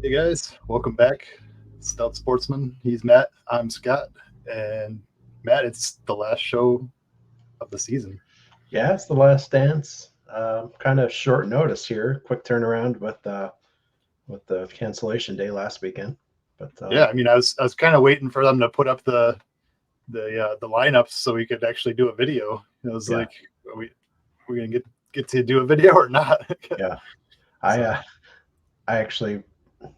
Hey guys, welcome back. Stout Sportsman. He's Matt. I'm Scott. And Matt, it's the last show of the season. Yeah, it's the last dance. Kind of short notice here. Quick turnaround with the cancellation day last weekend. But Yeah, I was kind of waiting for them to put up the lineups so we could actually do a video. It was yeah, like, are we gonna get to do a video or not? yeah. I So uh, I actually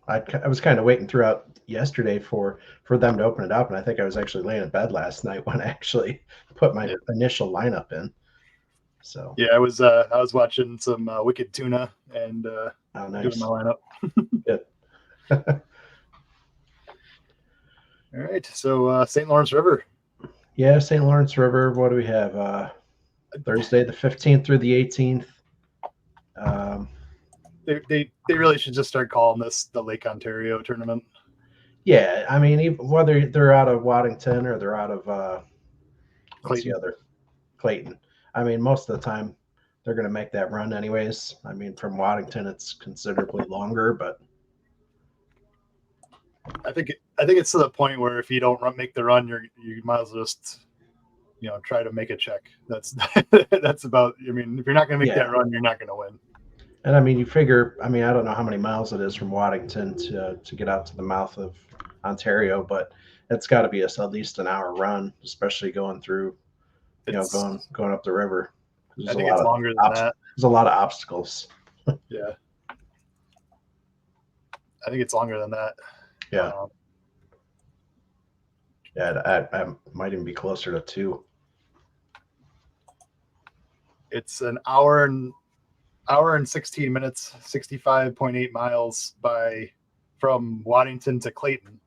I was kind of waiting throughout yesterday for them to open it up, and I think I was actually laying in bed last night when I actually put my yeah, initial lineup in. So, yeah, I was watching some Wicked Tuna and oh, doing my nice. lineup. Good. All right, so St. Lawrence River. Yeah, St. Lawrence River. What do we have? Thursday the 15th through the 18th. Um, They really should just start calling this the Lake Ontario tournament. Yeah, I mean, even whether they're out of Waddington or they're out of what's the Clayton. other Clayton. I mean, most of the time they're going to make that run anyways. I mean, from Waddington it's considerably longer, but I think it's to the point where if you don't make the run, you might as well just try to make a check. That's that's about. I mean, if you're not going to make yeah. that run, you're not going to win. And I mean, you figure. I mean, I don't know how many miles it is from Waddington to get out to the mouth of Ontario, but it's got to be at least an hour run, especially going through, It's going up the river. I There's a think lot it's of longer than that. there's a lot of obstacles. Yeah, I think it's longer than that. Yeah, Um, yeah. I might even be closer to two. it's an hour and 16 minutes, 65.8 miles from Waddington to Clayton.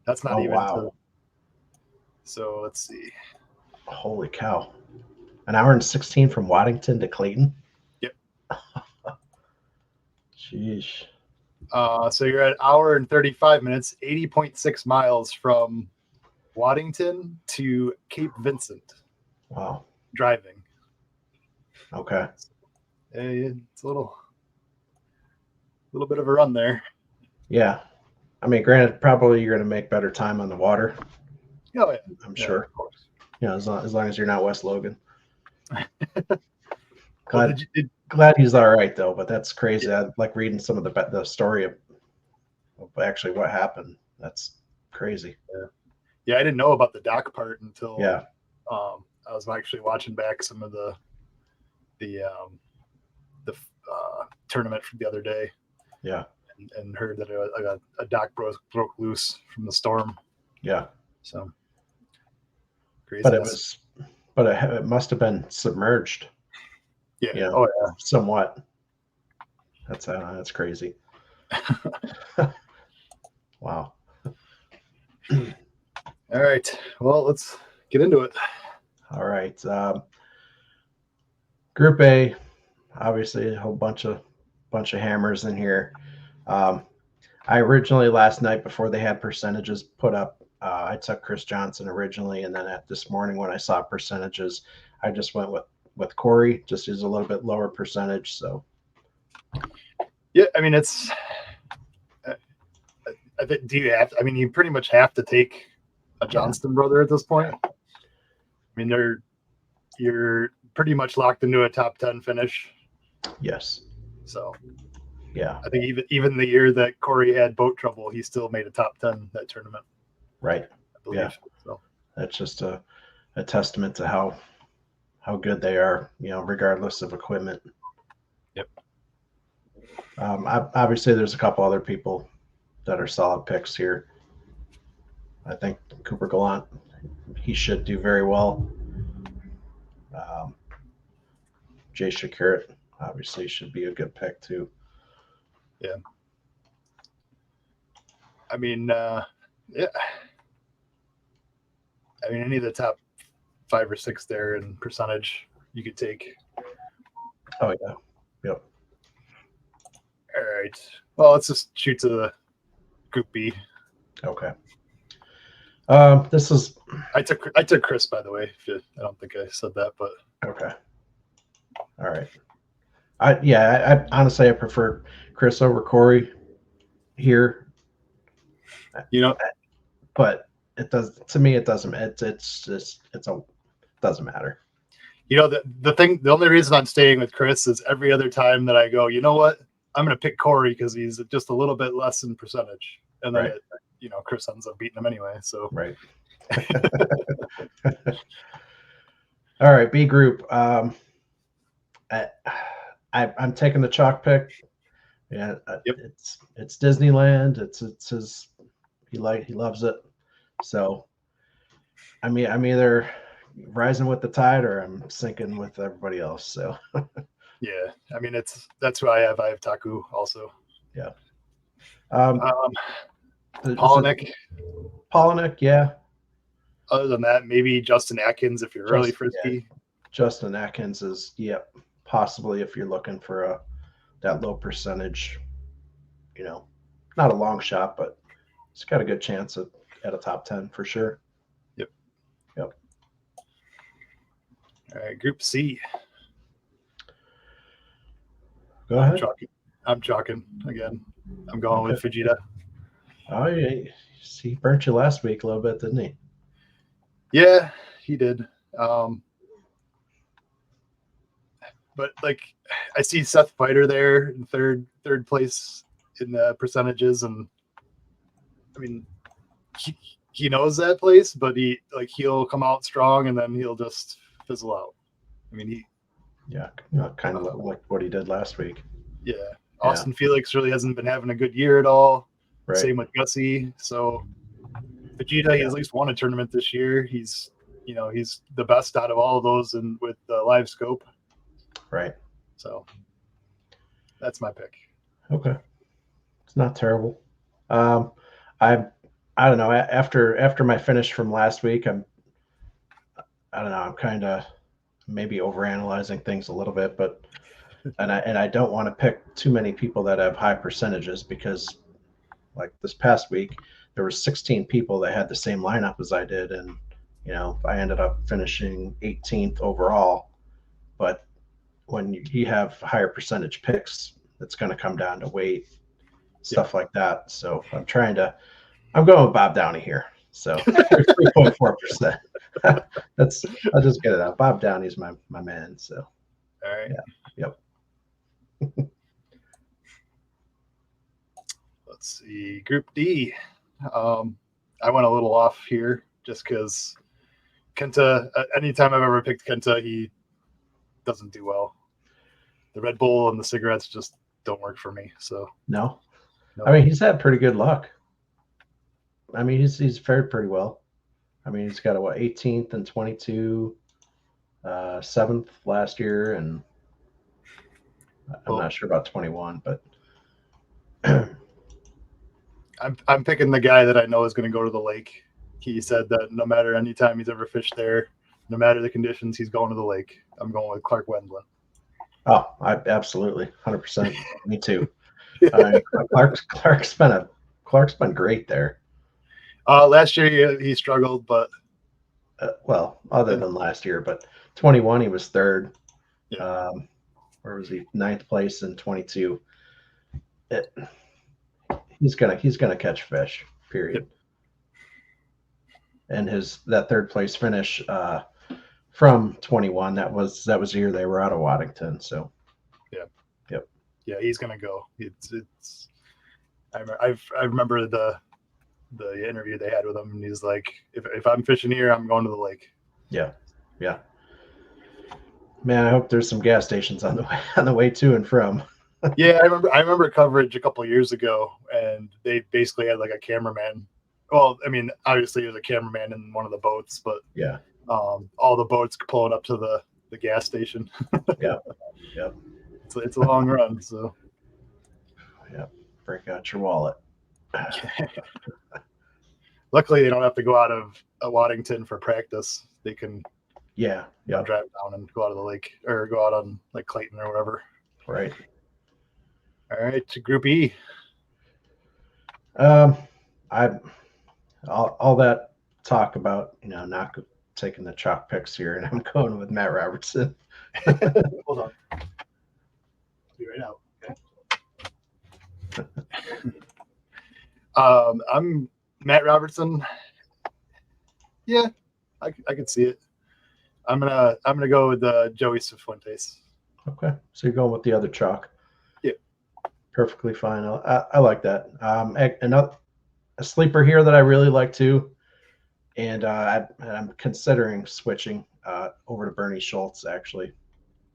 That's not Oh even to. wow. So let's see. Holy cow. An hour and 16 from Waddington to Clayton? Yep. Jeez. So you're at an hour and 35 minutes, 80.6 miles from Waddington to Cape Vincent Wow. driving. Okay. It's a little bit of a run there. Yeah. I mean, granted, probably you're going to make better time on the water, Oh yeah, I'm yeah, sure. of course. As long as you're not West Logan. Well, Glad glad he's all right though, but that's crazy. I like reading some of the story of actually what happened. That's crazy. yeah, I didn't know about the dock part until Yeah. I was actually watching back some of the tournament from the other day Yeah. and heard that a dock broke loose from the storm. Yeah. So But it craziness. was it must have been submerged, Yeah. you know, Oh somewhat. That's crazy. Wow. yeah. All right. Well, let's get into it. All right. Group A, obviously a whole bunch of hammers in here. Um, I originally last night before they had percentages put up, I took Chris Johnson originally, and then at this morning when I saw percentages, I just went with Corey. Just is a little bit lower percentage. So Yeah. I mean, it's. I think. Do you have? I mean, you pretty much have to take a yeah, Johnston brother at this point. I mean, you're pretty much locked into a top 10 finish. yes, So yeah, I think even the year that Corey had boat trouble, he still made a top 10 that tournament, right, I yeah. believe. So That's just a testament to how good they are, regardless of equipment. yep. Obviously, there's a couple other people that are solid picks here. I think Cooper Gallant, he should do very well. Um, Jay Shakirat obviously should be a good pick too. Yeah. I mean, yeah. I mean, any of the top 5 or 6 there in percentage you could take. Oh yeah, yep. All right. Well, let's just shoot to the Group B. Okay. This is I took Chris, by the way. I don't think I said that, but okay. All right. I honestly I prefer Chris over Corey. here. You know, But it does, to me. It doesn't. Doesn't matter. the only reason I'm staying with Chris is every other time that I go, you know what, I'm going to pick Corey because he's just a little bit less in percentage, and then Chris ends up beating him anyway. So right. All right, B group. I'm taking the chalk pick. Yeah, Yep. It's Disneyland. It's his. He loves it. So I'm either rising with the tide or I'm sinking with everybody else. So yeah, I mean that's who I have. I have Taku also. Yeah. Polinick. Polinick, yeah. Other than that, maybe Justin Atkins if you're really frisky. Yeah. Justin Atkins is, possibly if you're looking for that low percentage, not a long shot, but it's got a good chance at a top 10 for sure. Yep. Yep. All right, Group C. Go ahead. I'm chalking again. I'm going with Fujita. Oh, yeah. He burnt you last week a little bit, didn't he? Yeah, he did. But I see Seth Fighter there in third place in the percentages, and I mean he knows that place, but he'll come out strong and then he'll just fizzle out. I mean kind of like what he did last week. Yeah. Austin Felix really hasn't been having a good year at all. Right. Same with Gussie. So Vegeta, he at least won a tournament this year. He's the best out of all of those, and with the live scope. Right. So that's my pick. Okay. It's not terrible. I don't know. After my finish from last week, I don't know. I'm kind of maybe overanalyzing things a little bit, but and I don't want to pick too many people that have high percentages, because like this past week there were 16 people that had the same lineup as I did, and I ended up finishing 18th overall. But when you have higher percentage picks, it's going to come down to weight, stuff like that. So I'm going with Bob Downey here. So 3.4%. I'll just get it out. Bob Downey's my man. So all right. Yeah. Yep. Let's see. Group D. I went a little off here just because Kenta, anytime I've ever picked Kenta, he doesn't do well. The Red Bull and the cigarettes just don't work for me. So no. I mean, he's had pretty good luck. I mean, he's fared pretty well. I mean, he's got 18th and 22, 7th last year, and I'm not sure about 21, but I'm picking the guy that I know is going to go to the lake. He said that no matter any time he's ever fished there, no matter the conditions, he's going to the lake. I'm going with Clark Wendland. Oh, I absolutely 100%. Me too. Clark's been great there. Last year he struggled, but other than last year, but 21 he was third. Yeah. Where was he? 9th place in 22. He's gonna catch fish. Period. Yep. And that third place finish from 21, that was the year they were out of Waddington. So yeah, he's gonna go. It's I remember the interview they had with him, and he's like, if I'm fishing here, I'm going to the lake. Yeah. Man, I hope there's some gas stations on the way to and from. Yeah, I remember coverage a couple of years ago, and they basically had like a cameraman. Well, I mean, obviously there's a cameraman in one of the boats, but yeah, all the boats pulling up to the gas station. Yeah. It's a long run, so yeah, break out your wallet. Luckily, they don't have to go out of Waddington for practice. They can drive down and go out of the lake, or go out on like Clayton or whatever. Right. All right, to Group E. All that talk about not taking the chalk picks here, and I'm going with Matt Robertson. Hold on. I'll be right out. Okay. I'm Matt Robertson. Yeah, I could see it. I'm gonna go with Joey Cifuentes. Okay, so you're going with the other chalk. Yeah, perfectly fine. I like that. A sleeper here that I really like too, and I'm considering switching over to Bernie Schultz actually.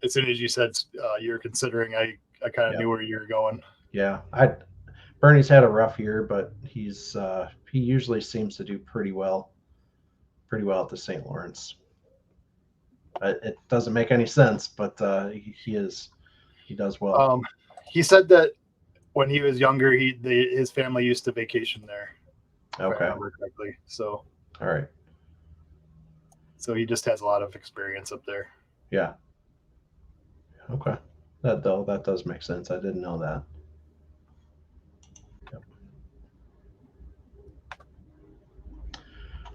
as soon as you said you're considering, I kind of knew where you were going. Yeah, Bernie's had a rough year, but he usually seems to do pretty well at the St. Lawrence. It doesn't make any sense, but he does well. He said that when he was younger, his family used to vacation there. If I remember correctly. So all right. So he just has a lot of experience up there. Yeah. Okay. That does make sense. I didn't know that. Yep.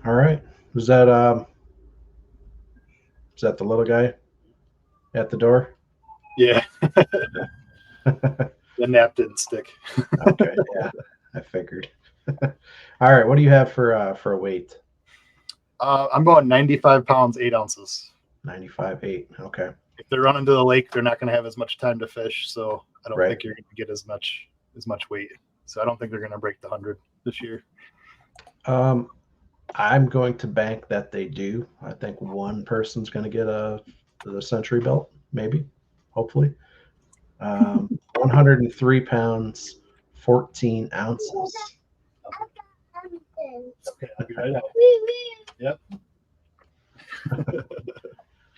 All right. Was that the little guy at the door? Yeah. The nap didn't stick. Okay. Yeah, I figured. All right. What do you have for a weight? I'm going 95 pounds, 8 ounces. 95, 8. Okay. If they're running to the lake, they're not going to have as much time to fish, so I don't Right. think you're going to get as much weight. So I don't think they're going to break the 100 this year. I'm going to bank that they do. I think one person's going to get the century belt, maybe, hopefully. 103 pounds, 14 ounces. Okay, I'll be right out. Yep.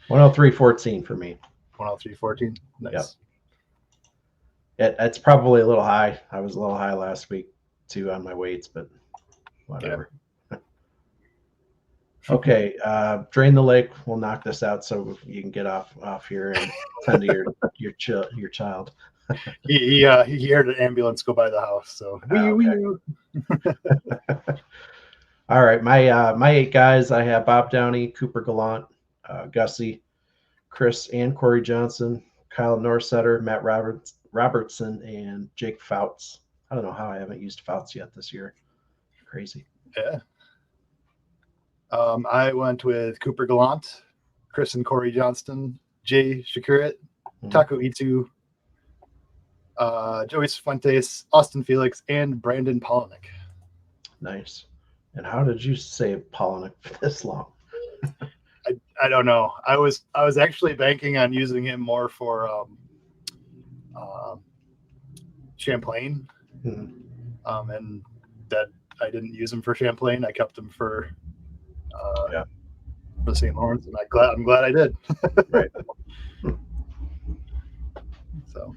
103.14 for me. 103.14. Nice. Yep. It's probably a little high. I was a little high last week too on my weights, but whatever. Yeah. Okay, drain the lake. We'll knock this out so you can get off here and tend to your child. He heard an ambulance go by the house, so All right, my 8 guys. I have Bob Downey, Cooper Gallant, Gussie, Chris and Corey Johnson, Kyle Norsetter, Matt Robertson, and Jake Fouts. I don't know how I haven't used Fouts yet this year. Crazy. Yeah. I went with Cooper Gallant, Chris and Corey Johnston, Jay Shakurit, Taco Itu, Joey Fuentes, Austin Felix, and Brandon Polinick. Nice. And how did you say Polinick for this long? I don't know. I was actually banking on using him more for Champlain, and that I didn't use him for Champlain. I kept him for the St. Lawrence, and I'm glad I did. Right. So,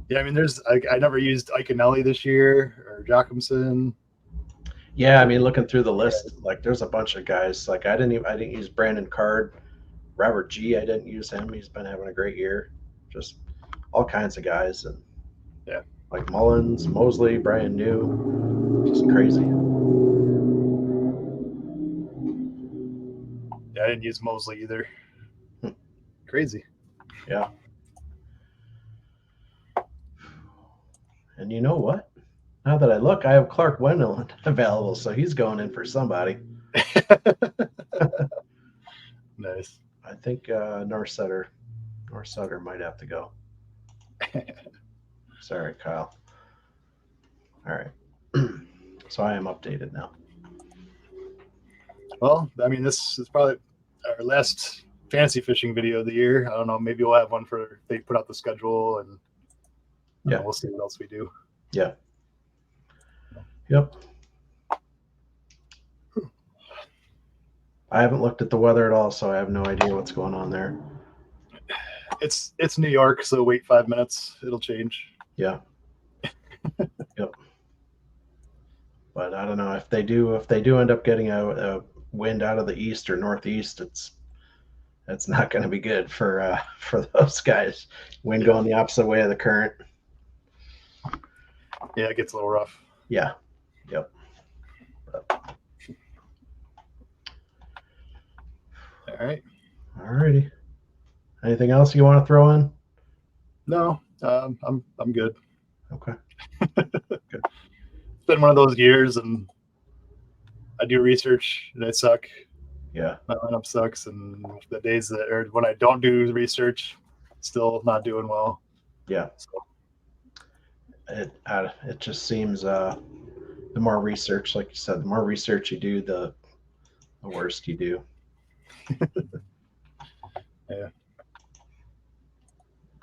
yeah, I mean, I never used Iconelli this year or Jacobson. Yeah, I mean, looking through the list, like there's a bunch of guys. Like I didn't use Brandon Card, Robert G. I didn't use him. He's been having a great year. Just all kinds of guys, and like Mullins, Mosley, Brian New, just crazy. Yeah, I didn't use Mosley either. Crazy. Yeah. And you know what? Now that I look, I have Clark Wendell available, so he's going in for somebody. Nice. I think Norsetter might have to go. Sorry, Kyle. All right. So I am updated now. Well, I mean, this is probably our last fantasy fishing video of the year. I don't know. Maybe we'll have one for they put out the schedule, and we'll see what else we do. Yeah. Yep. I haven't looked at the weather at all, so I have no idea what's going on there. It's New York, so wait 5 minutes. It'll change. Yeah. Yep. But I don't know if they do end up getting a wind out of the east or northeast, it's not going to be good for those guys. Wind going the opposite way of the current. Yeah, it gets a little rough. Yeah. Yep. All right. All righty. Anything else you want to throw in? No, I'm good. Okay. Good. been one of those years, and I do research and I suck. Yeah. My lineup sucks, and the days that or when I don't do research, still not doing well. Yeah. So It just seems the more research, like you said, the more research you do, the worse you do. yeah.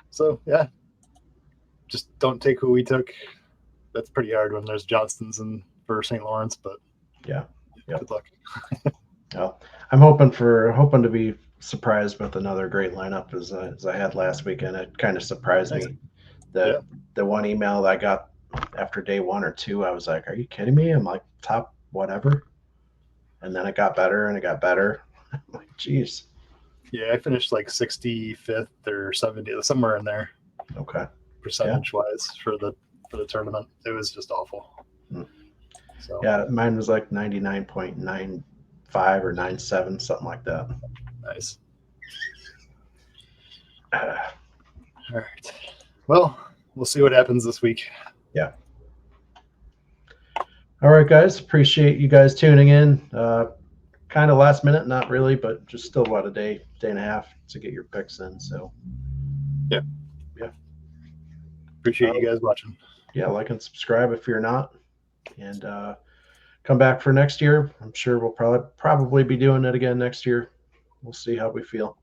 So yeah, just don't take who we took. That's pretty hard when there's Johnstons and for St. Lawrence, but Yeah. Good luck. Well, I'm hoping to be surprised with another great lineup as I had last weekend. It kind of surprised Nice. me. The one email that I got after day 1 or 2, I was like, "Are you kidding me?" I'm like, top whatever, and then it got better and it got better. I'm like, geez. Yeah, I finished like 65th or 70th, somewhere in there, Okay. percentage wise for the tournament. It was just awful. Hmm. So Yeah, mine was like 99.95 or 97, something like that. nice. All right. Well, we'll see what happens this week. Yeah. All right, guys. Appreciate you guys tuning in. Kind of last minute, not really, but just still about a day and a half to get your picks in. So, yeah. Appreciate you guys watching. Yeah, like and subscribe if you're not, and come back for next year. I'm sure we'll probably be doing it again next year. We'll see how we feel.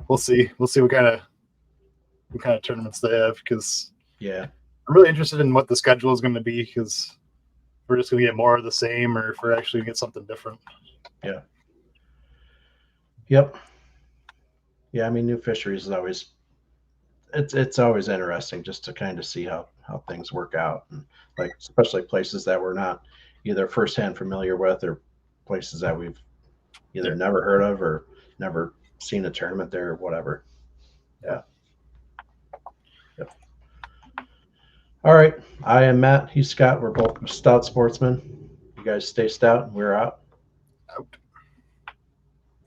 We'll see. We'll see what kind of tournaments they have, because I'm really interested in what the schedule is going to be, because we're just going to get more of the same, or if we're actually going to get something different. Yeah. Yep. Yeah, I mean, new fisheries is always it's always interesting just to kind of see how things work out, and like especially places that we're not either firsthand familiar with, or places that we've either never heard of or never seen a tournament there or whatever. Yeah. Yep. All right. I am Matt. He's Scott. We're both Stout Sportsmen. You guys stay stout, and we're out.